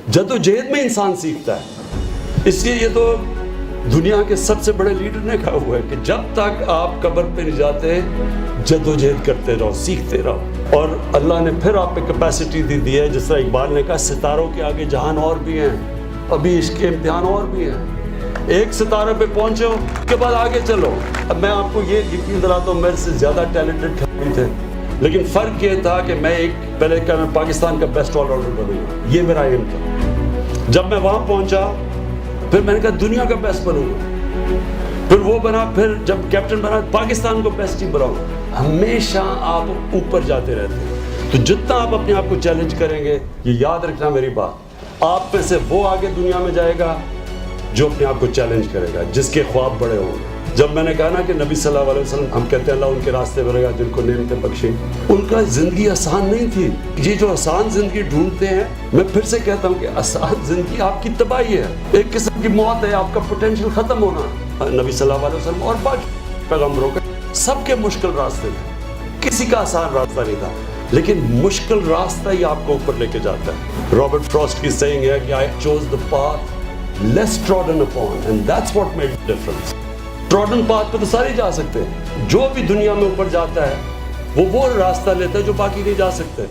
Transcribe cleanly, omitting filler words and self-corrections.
جدوجہد میں انسان سیکھتا ہے. اس لیے یہ تو دنیا کے سب سے بڑے لیڈر نے کہا ہوا ہے کہ جب تک آپ قبر پہ نہیں جاتے جدوجہد کرتے رہو، سیکھتے رہو. اور اللہ نے پھر آپ پہ کیپیسٹی دی ہے. جس طرح اقبال نے کہا ستاروں کے آگے جہاں اور بھی ہیں، ابھی اس کے امتحان اور بھی ہیں. ایک ستارے پہ پہنچے ہو اس کے بعد آگے چلو. اب میں آپ کو یہ یقین دلاتا ہوں میرے سے زیادہ ٹیلنٹڈ کھلاڑی تھے، لیکن فرق یہ تھا کہ میں پہلے میں پاکستان کا بیسٹ آل راؤنڈر بنوں گا، یہ میرا ایم تھا. جب میں وہاں پہنچا پھر میں نے کہا دنیا کا بیسٹ بنوں گا، پھر وہ بنا. پھر جب کیپٹن بنا پاکستان کو بیسٹ ٹیم بناؤں. ہمیشہ آپ اوپر جاتے رہتے ہیں. تو جتنا آپ اپنے آپ کو چیلنج کریں گے، یہ یاد رکھنا میری بات، آپ میں سے وہ آگے دنیا میں جائے گا جو اپنے آپ کو چیلنج کرے گا، جس کے خواب بڑے ہوں گے. جب میں نے کہا نا کہ نبی صلی اللہ علیہ وسلم، ہم کہتے ہیں اللہ ان کے راستے میں رہے گا جن کو نعمتیں بخشیں، ان کا زندگی آسان نہیں تھی. یہ جو آسان زندگی ڈھونڈتے ہیں، میں پھر سے کہتا ہوں کہ آسان زندگی آپ کی تباہی ہے، ایک قسم کی موت ہے، آپ کا پوٹینشیل ختم ہونا. نبی صلی اللہ علیہ وسلم اور باقی پیغمبروں کا سب کے مشکل راستے تھے، کسی کا آسان راستہ نہیں تھا، لیکن مشکل راستہ ہی آپ کو اوپر لے کے جاتا ہے. رابرٹ فراسٹ کی سیئنگ ہے کہ I chose the path less trodden upon and that's what made the difference. Trodden path پہ تو سارے جا سکتے ہیں، جو بھی دنیا میں اوپر جاتا ہے وہ راستہ لیتا ہے جو باقی نہیں جا سکتے.